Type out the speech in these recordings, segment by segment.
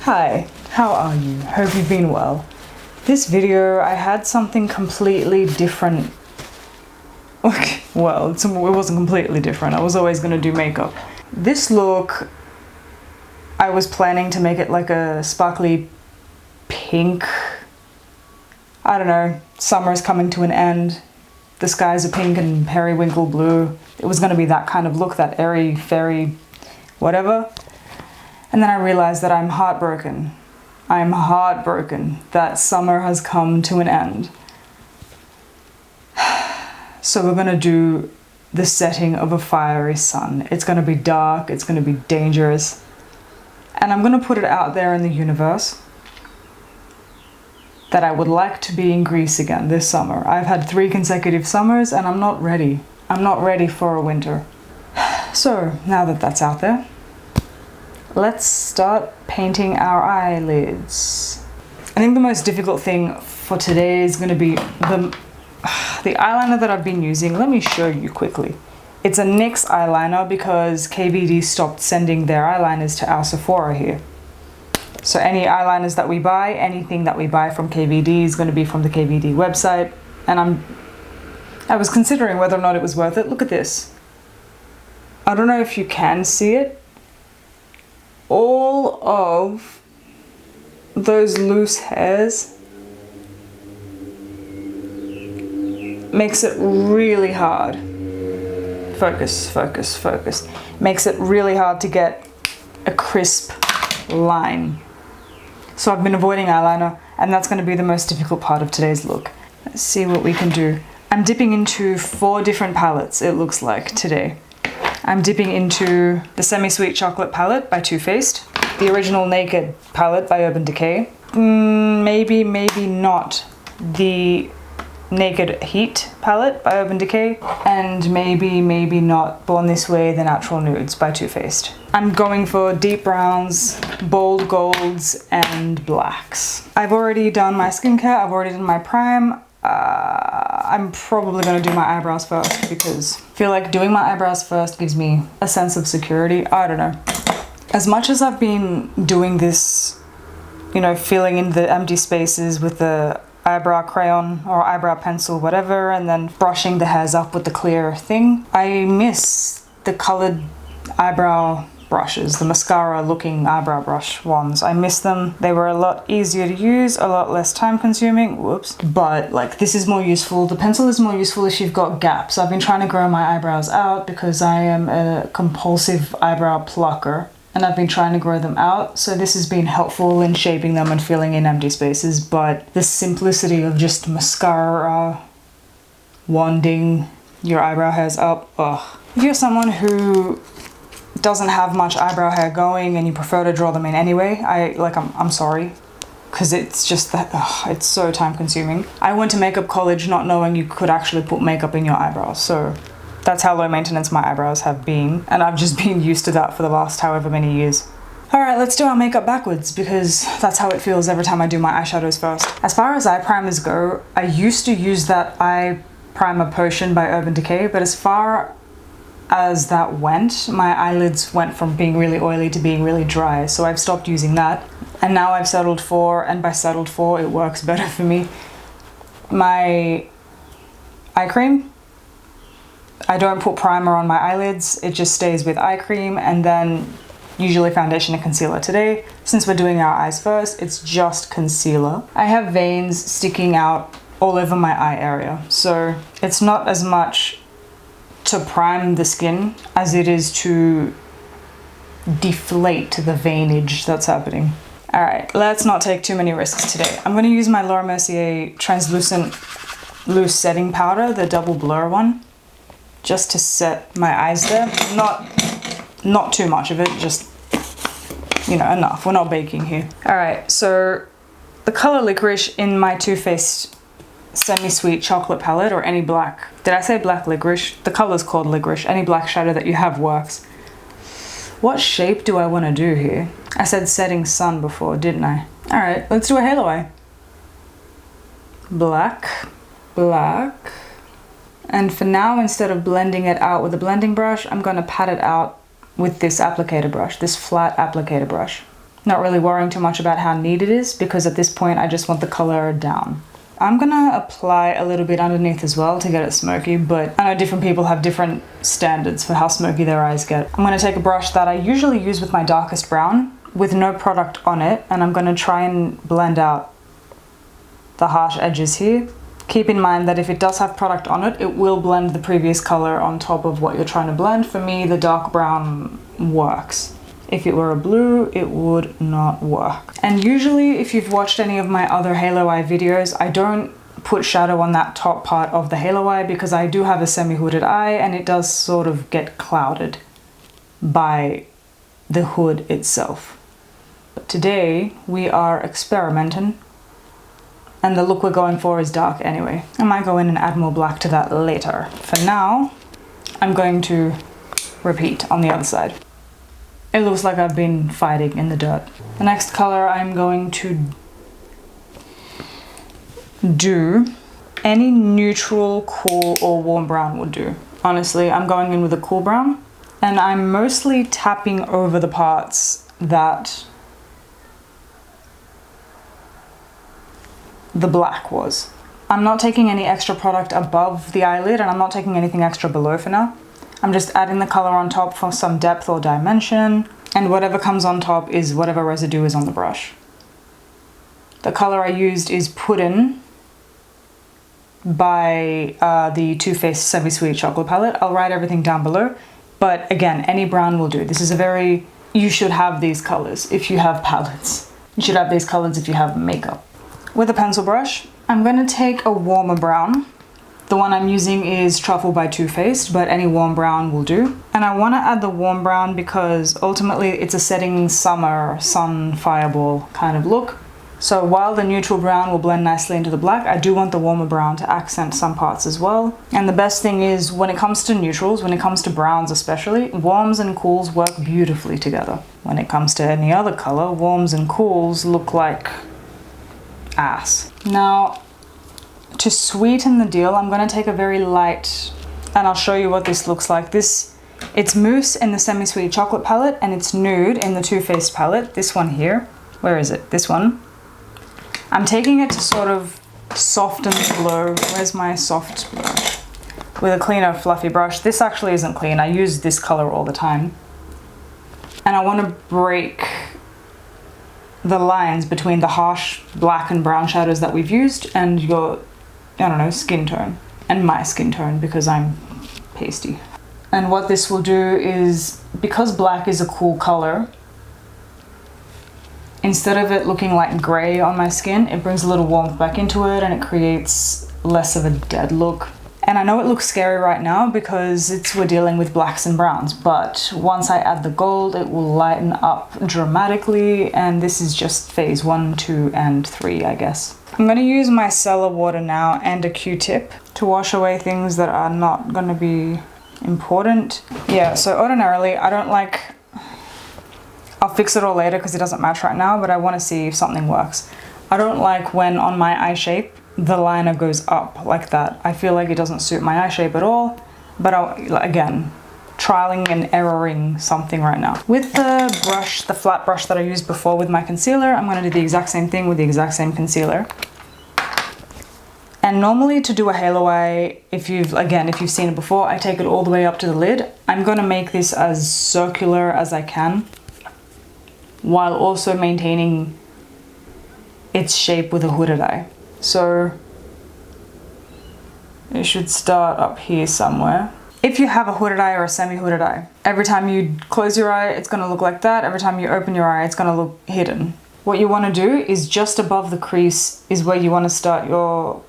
Hi, how are you? Hope you've been well. This video, I had something completely different. Well, it wasn't completely different. I was always gonna do makeup. This look, I was planning to make it like a sparkly pink. I don't know, summer's coming to an end. The skies are pink and periwinkle blue. It was gonna be that kind of look, that airy, fairy, whatever. And then I realized that I'm heartbroken. I'm heartbroken that summer has come to an end. So we're gonna do the setting of a fiery sun. It's gonna be dark, it's gonna be dangerous. And I'm gonna put it out there in the universe that I would like to be in Greece again this summer. I've had 3 consecutive summers and I'm not ready. I'm not ready for a winter. So now that that's out there, let's start painting our eyelids. I think the most difficult thing for today is going to be the eyeliner that I've been using. Let me show you quickly. It's a NYX eyeliner because KVD stopped sending their eyeliners to our Sephora here. So any eyeliners that we buy, anything that we buy from KVD is going to be from the KVD website. And I was considering whether or not it was worth it. Look at this. I don't know if you can see it. All of those loose hairs makes it really hard. Focus, focus, focus. Makes it really hard to get a crisp line. So I've been avoiding eyeliner, and that's going to be the most difficult part of today's look. Let's see what we can do. I'm dipping into 4 different palettes, it looks like, today. I'm dipping into the Semi-Sweet Chocolate palette by Too Faced, the original Naked palette by Urban Decay, maybe not the Naked Heat palette by Urban Decay, and maybe not Born This Way, the Natural Nudes by Too Faced. I'm going for deep browns, bold golds, and blacks. I've already done my skincare, I've already done my prime. I'm probably going to do my eyebrows first because I feel like doing my eyebrows first gives me a sense of security. I don't know. As much as I've been doing this, you know, filling in the empty spaces with the eyebrow crayon or eyebrow pencil, whatever, and then brushing the hairs up with the clear thing, I miss the colored eyebrow brushes, the mascara looking eyebrow brush ones. I miss them. They were a lot easier to use, a lot less time consuming, whoops. But like, this is more useful. The pencil is more useful if you've got gaps. I've been trying to grow my eyebrows out because I am a compulsive eyebrow plucker and I've been trying to grow them out. So this has been helpful in shaping them and filling in empty spaces, but the simplicity of just mascara wanding your eyebrow hairs up, ugh. If you're someone who doesn't have much eyebrow hair going and you prefer to draw them in anyway, I'm sorry, because it's just that it's so time consuming. I went to makeup college not knowing you could actually put makeup in your eyebrows, so that's how low maintenance my eyebrows have been, and I've just been used to that for the last however many years. Alright, let's do our makeup backwards because that's how it feels every time I do my eyeshadows first. As far as eye primers go, I used to use that eye primer potion by Urban Decay, but as far as that went, my eyelids went from being really oily to being really dry, so I've stopped using that. And now I've settled for, and by settled for, it works better for me, my eye cream. I don't put primer on my eyelids, it just stays with eye cream, and then usually foundation and concealer. Today, since we're doing our eyes first, it's just concealer. I have veins sticking out all over my eye area, so it's not as much to prime the skin as it is to deflate the veinage that's happening. Alright, let's not take too many risks today. I'm going to use my Laura Mercier translucent loose setting powder, the double blur one, just to set my eyes there. Not too much of it, just, you know, enough. We're not baking here. Alright, so the color Licorice in my Too Faced Semi-Sweet Chocolate palette, or any black, did I say black licorice? The color's called Licorice. Any black shadow that you have works. What shape do I want to do here? I said setting sun before, didn't I? Alright, let's do a halo eye. Black, black. And for now, instead of blending it out with a blending brush, I'm going to pat it out with this applicator brush, this flat applicator brush. Not really worrying too much about how neat it is, because at this point I just want the color down. I'm gonna apply a little bit underneath as well to get it smoky, but I know different people have different standards for how smoky their eyes get. I'm gonna take a brush that I usually use with my darkest brown with no product on it, and I'm gonna try and blend out the harsh edges here. Keep in mind that if it does have product on it, it will blend the previous color on top of what you're trying to blend. For me, the dark brown works. If it were a blue, it would not work. And usually, if you've watched any of my other halo eye videos, I don't put shadow on that top part of the halo eye because I do have a semi-hooded eye and it does sort of get clouded by the hood itself. But today, we are experimenting, and the look we're going for is dark anyway. I might go in and add more black to that later. For now, I'm going to repeat on the other side. It looks like I've been fighting in the dirt. The next color I'm going to do, any neutral, cool, or warm brown would do. Honestly, I'm going in with a cool brown, and I'm mostly tapping over the parts that the black was. I'm not taking any extra product above the eyelid, and I'm not taking anything extra below for now. I'm just adding the color on top for some depth or dimension, and whatever comes on top is whatever residue is on the brush. The color I used is Puddin by the Too Faced Semi-Sweet Chocolate Palette. I'll write everything down below, but again, any brown will do. This is a very, you should have these colors if you have palettes. You should have these colors if you have makeup. With a pencil brush, I'm going to take a warmer brown. The one I'm using is Truffle by Too Faced, but any warm brown will do. And I want to add the warm brown because ultimately it's a setting summer sun fireball kind of look. So while the neutral brown will blend nicely into the black, I do want the warmer brown to accent some parts as well. And the best thing is, when it comes to neutrals, when it comes to browns especially, warms and cools work beautifully together. When it comes to any other color, warms and cools look like ass. Now, to sweeten the deal, I'm going to take a very light, and I'll show you what this looks like. It's Mousse in the Semi-Sweet Chocolate palette, and it's Nude in the Too Faced palette. This one here. Where is it? This one. I'm taking it to sort of soften the glow. Where's my soft brush? With a cleaner, fluffy brush. This actually isn't clean. I use this color all the time. And I want to break the lines between the harsh black and brown shadows that we've used and your, I don't know, skin tone. And my skin tone, because I'm pasty. And what this will do is, because black is a cool color, instead of it looking like grey on my skin, it brings a little warmth back into it and it creates less of a dead look. And I know it looks scary right now because we're dealing with blacks and browns, but once I add the gold, it will lighten up dramatically, and this is just phase 1, 2, and 3, I guess. I'm going to use my cellar water now and a Q-tip to wash away things that are not going to be important. Yeah, so ordinarily, I don't like... I'll fix it all later because it doesn't match right now, but I want to see if something works. I don't like when on my eye shape, the liner goes up like that. I feel like it doesn't suit my eye shape at all, but again, trialing and erroring something right now. With the brush, the flat brush that I used before with my concealer, I'm going to do the exact same thing with the exact same concealer. And normally to do a halo eye, if you've seen it before, I take it all the way up to the lid. I'm going to make this as circular as I can, while also maintaining its shape with a hooded eye. So it should start up here somewhere. If you have a hooded eye or a semi-hooded eye, every time you close your eye, it's going to look like that. Every time you open your eye, it's going to look hidden. What you want to do is just above the crease is where you want to start your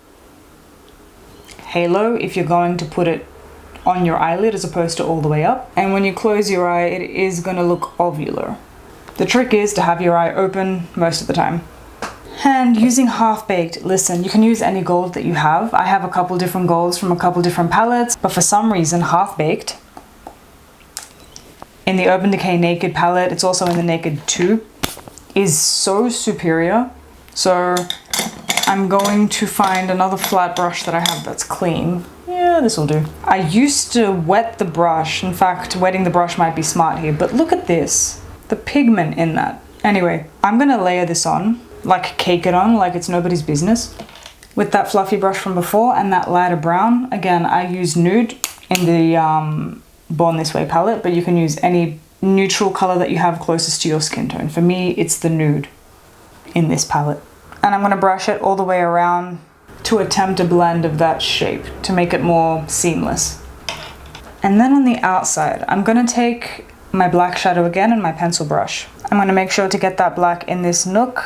halo if you're going to put it on your eyelid as opposed to all the way up. And when you close your eye, it is going to look ovular. The trick is to have your eye open most of the time. And using Half-Baked, listen, you can use any gold that you have. I have a couple different golds from a couple different palettes, but for some reason Half-Baked, in the Urban Decay Naked palette, it's also in the Naked 2, is so superior. So I'm going to find another flat brush that I have that's clean. Yeah, this will do. I used to wet the brush. In fact, wetting the brush might be smart here, but look at this. The pigment in that. Anyway, I'm gonna layer this on, like cake it on, like it's nobody's business. With that fluffy brush from before and that lighter brown. Again, I use Nude in the Born This Way palette, but you can use any neutral color that you have closest to your skin tone. For me, it's the Nude in this palette. And I'm gonna brush it all the way around to attempt a blend of that shape to make it more seamless. And then on the outside, I'm gonna take my black shadow again and my pencil brush. I'm gonna make sure to get that black in this nook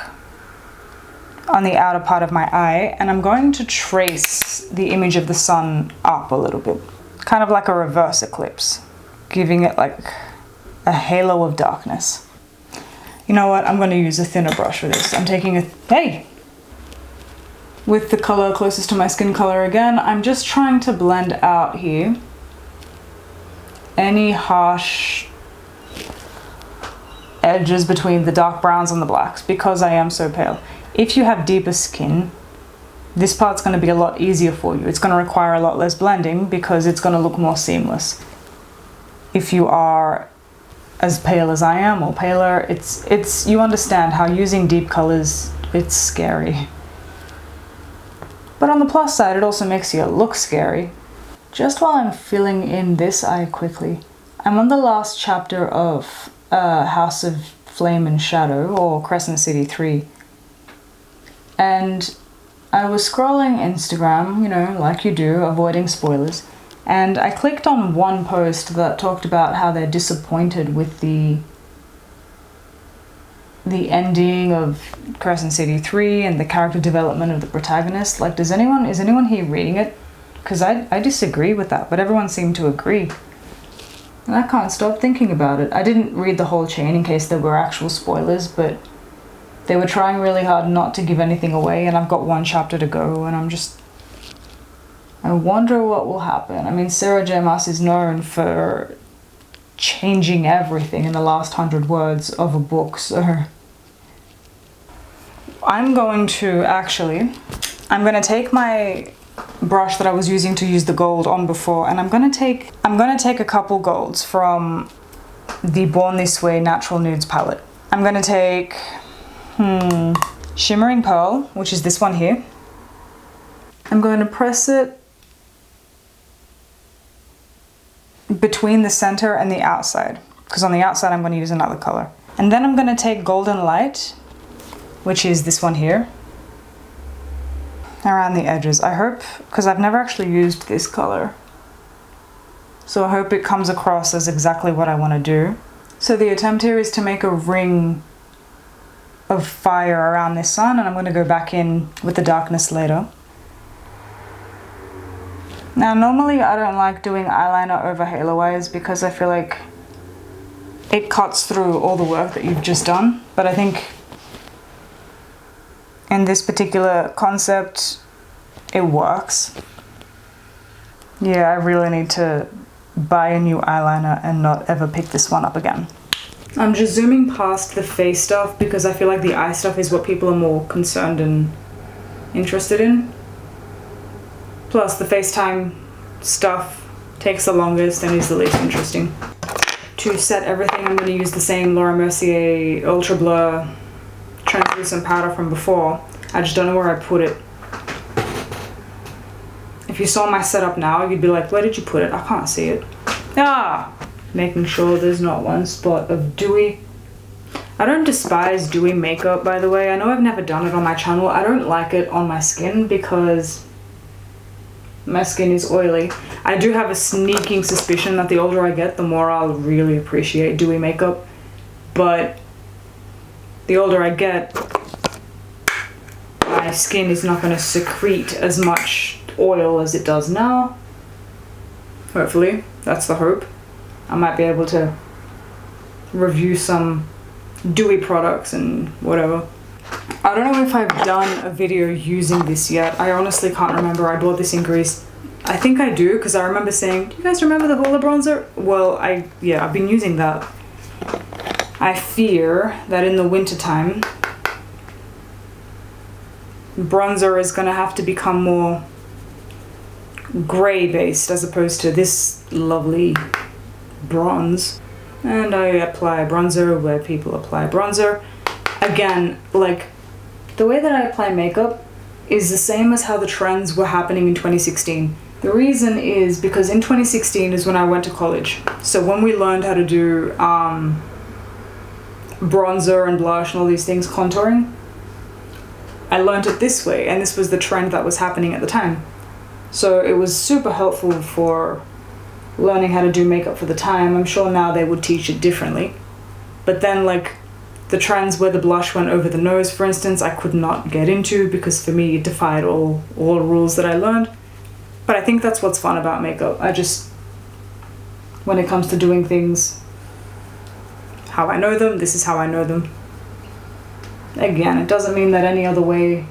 on the outer part of my eye, and I'm going to trace the image of the sun up a little bit, kind of like a reverse eclipse, giving it like a halo of darkness. You know what, I'm going to use a thinner brush for this. I'm taking with the color closest to my skin color again, I'm just trying to blend out here any harsh edges between the dark browns and the blacks, because I am so pale. If you have deeper skin, this part's going to be a lot easier for you. It's going to require a lot less blending because it's going to look more seamless. If you are as pale as I am or paler, it's you understand how using deep colors, it's scary. But on the plus side, it also makes you look scary. Just while I'm filling in this eye quickly, I'm on the last chapter of House of Flame and Shadow, or Crescent City 3. And I was scrolling Instagram, you know, like you do, avoiding spoilers. And I clicked on one post that talked about how they're disappointed with the ending of Crescent City 3 and the character development of the protagonist. Like, is anyone here reading it? Because I disagree with that, but everyone seemed to agree. And I can't stop thinking about it. I didn't read the whole chain in case there were actual spoilers, but they were trying really hard not to give anything away, and I've got one chapter to go, and I wonder what will happen. I mean, Sarah J. Maas is known for changing everything in the last 100 words of a book, so I'm going to take my brush that I was using to use the gold on before, and I'm gonna take a couple golds from the Born This Way Natural Nudes palette. I'm gonna take Shimmering Pearl, which is this one here. I'm going to press it between the center and the outside, because on the outside I'm going to use another color. And then I'm going to take Golden Light, which is this one here, around the edges. I hope, because I've never actually used this color, so I hope it comes across as exactly what I want to do. So the attempt here is to make a ring of fire around this sun, and I'm going to go back in with the darkness later. Now, normally I don't like doing eyeliner over halo eyes because I feel like it cuts through all the work that you've just done, but I think in this particular concept it works. Yeah, I really need to buy a new eyeliner and not ever pick this one up again. I'm just zooming past the face stuff because I feel like the eye stuff is what people are more concerned and interested in. Plus, the FaceTime stuff takes the longest and is the least interesting. To set everything, I'm going to use the same Laura Mercier Ultra Blur translucent powder from before. I just don't know where I put it. If you saw my setup now, you'd be like, where did you put it? I can't see it. Ah! Making sure there's not one spot of dewy. I don't despise dewy makeup, by the way. I know I've never done it on my channel. I don't like it on my skin because my skin is oily. I do have a sneaking suspicion that the older I get, the more I'll really appreciate dewy makeup. But the older I get, my skin is not going to secrete as much oil as it does now. Hopefully, that's the hope. I might be able to review some dewy products and whatever. I don't know if I've done a video using this yet. I honestly can't remember. I bought this in Greece. I think I do, because I remember saying, do you guys remember the Hoola bronzer? Well, yeah, I've been using that. I fear that in the wintertime, bronzer is going to have to become more grey based as opposed to this lovely bronze. And I apply bronzer where people apply bronzer. again, like, the way that I apply makeup is the same as how the trends were happening in 2016. The reason is because in 2016 is when I went to college. So when we learned how to do bronzer and blush and all these things, contouring, I learned it this way, and this was the trend that was happening at the time. So it was super helpful for learning how to do makeup for the time. I'm sure now they would teach it differently. But then, like, the trends where the blush went over the nose, for instance, I could not get into because for me it defied all rules that I learned. But I think that's what's fun about makeup. When it comes to doing things how I know them, this is how I know them. Again, it doesn't mean that any other way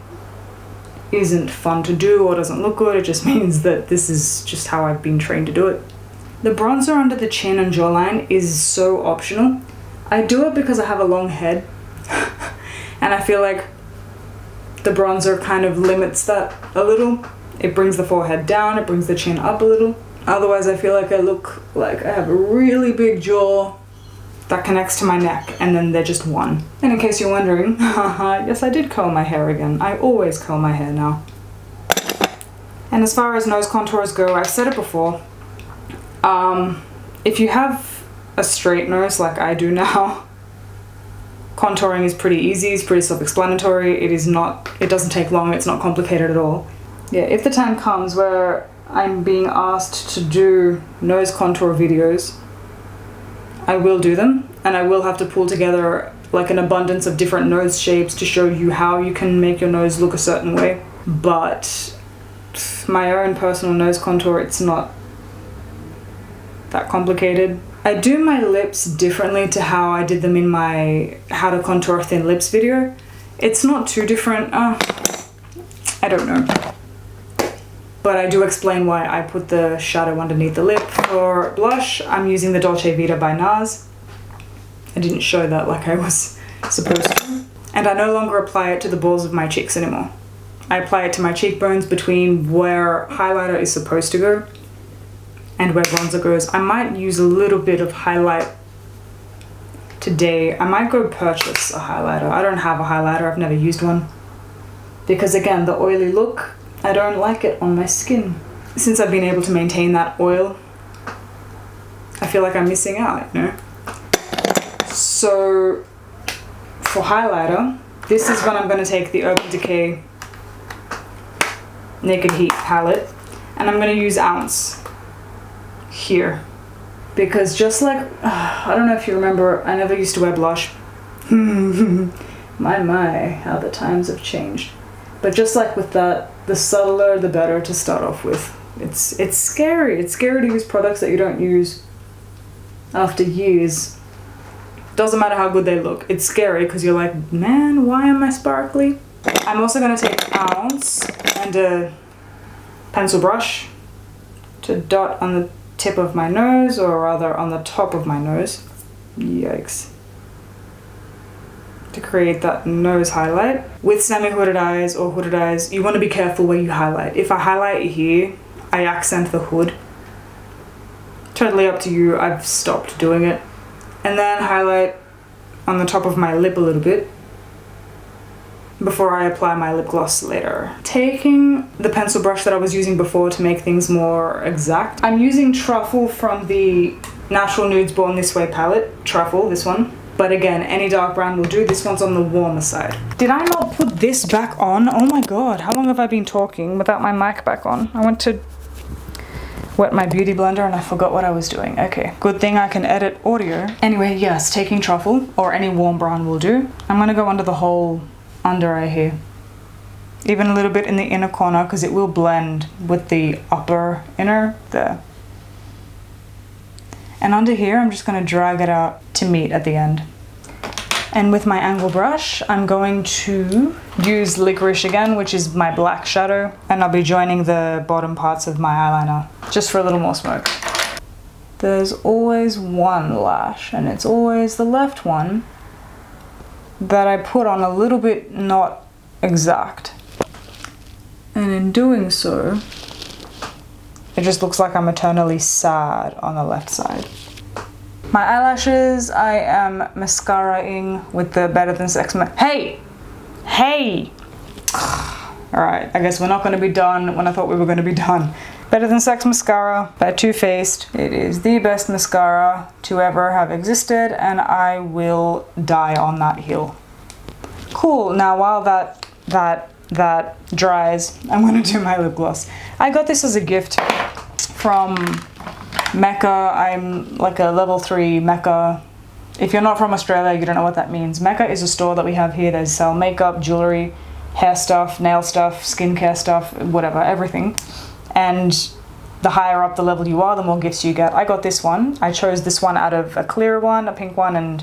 isn't fun to do or doesn't look good. It just means that this is just how I've been trained to do it. The bronzer under the chin and jawline is so optional. I do it because I have a long head and I feel like the bronzer kind of limits that a little. It brings the forehead down, it brings the chin up a little. Otherwise I feel like I look like I have a really big jaw that connects to my neck and then they're just one. And in case you're wondering, yes, I did curl my hair again. I always curl my hair now. And as far as nose contours go, I've said it before, if you have a straight nose like I do now, contouring is pretty easy, it's pretty self-explanatory, it doesn't take long, it's not complicated at all. Yeah, if the time comes where I'm being asked to do nose contour videos, I will do them, and I will have to pull together like an abundance of different nose shapes to show you how you can make your nose look a certain way. But my own personal nose contour, it's not that complicated. I do my lips differently to how I did them in my how to contour thin lips video. It's not too different, I don't know. But I do explain why I put the shadow underneath the lip. For blush, I'm using the Dolce Vita by NARS. I didn't show that like I was supposed to. And I no longer apply it to the balls of my cheeks anymore. I apply it to my cheekbones between where highlighter is supposed to go and where bronzer goes. I might use a little bit of highlight today. I might go purchase a highlighter. I don't have a highlighter, I've never used one. Because again, the oily look, I don't like it on my skin. Since I've been able to maintain that oil, I feel like I'm missing out, you know? So, for highlighter, this is when I'm going to take the Urban Decay Naked Heat palette, and I'm going to use Ounce here. Because just like, I don't know if you remember, I never used to wear blush. My, how the times have changed. But just like with that, the subtler the better to start off with. It's scary. It's scary to use products that you don't use after years. Doesn't matter how good they look. It's scary because you're like, man, why am I sparkly? I'm also going to take Ounce and a pencil brush to dot on the tip of my nose, or rather on the top of my nose. Yikes. To create that nose highlight. With semi-hooded eyes or hooded eyes, you want to be careful where you highlight. If I highlight here, I accent the hood. Totally up to you, I've stopped doing it. And then highlight on the top of my lip a little bit before I apply my lip gloss later. Taking the pencil brush that I was using before to make things more exact, I'm using Truffle from the Natural Nudes Born This Way palette. Truffle, this one. But again, any dark brown will do. This one's on the warmer side. Did I not put this back on? Oh my god, how long have I been talking without my mic back on? I went to wet my beauty blender and I forgot what I was doing. Okay, good thing I can edit audio. Anyway, yes, taking Truffle, or any warm brown will do. I'm gonna go under the whole under eye here. Even a little bit in the inner corner, because it will blend with the upper inner there. And under here, I'm just gonna drag it out to meet at the end. And with my angle brush, I'm going to use Licorice again, which is my black shadow, and I'll be joining the bottom parts of my eyeliner, just for a little more smoke. There's always one lash, and it's always the left one, that I put on a little bit not exact. And in doing so, it just looks like I'm eternally sad on the left side. My eyelashes, I am mascara-ing with the Better Than Sex Hey! Hey! Alright, I guess we're not going to be done when I thought we were going to be done. Better Than Sex mascara by Too Faced. It is the best mascara to ever have existed, and I will die on that hill. Cool, now while that dries, I'm going to do my lip gloss. I got this as a gift from Mecca. I'm like a level 3 Mecca. If you're not from Australia, you don't know what that means. Mecca is a store that we have here. They sell makeup, jewelry, hair stuff, nail stuff, skincare stuff, whatever, everything. And the higher up the level you are, the more gifts you get. I got this one. I chose this one out of a clear one, a pink one, and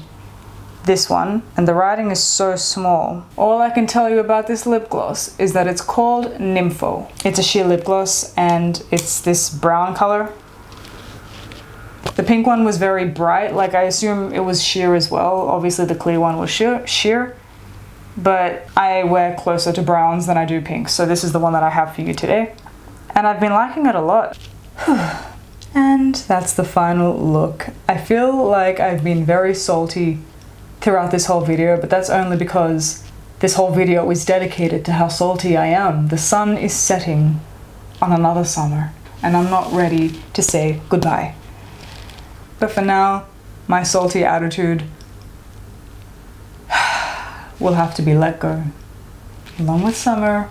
this one. And the writing is so small. All I can tell you about this lip gloss is that it's called Nympho. It's a sheer lip gloss, and it's this brown color. The pink one was very bright, like I assume it was sheer as well. Obviously the clear one was sheer. But I wear closer to browns than I do pinks, so this is the one that I have for you today. And I've been liking it a lot. And that's the final look. I feel like I've been very salty throughout this whole video, but that's only because this whole video is dedicated to how salty I am. The sun is setting on another summer, and I'm not ready to say goodbye. But for now, my salty attitude will have to be let go, along with summer.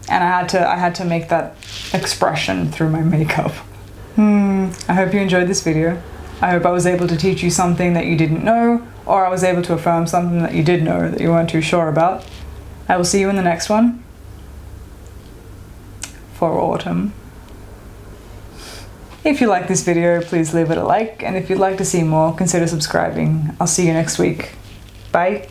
And I had to make that expression through my makeup. I hope you enjoyed this video. I hope I was able to teach you something that you didn't know, or I was able to affirm something that you did know that you weren't too sure about. I will see you in the next one for autumn. If you like this video, please leave it a like, and if you'd like to see more, consider subscribing. I'll see you next week. Bye.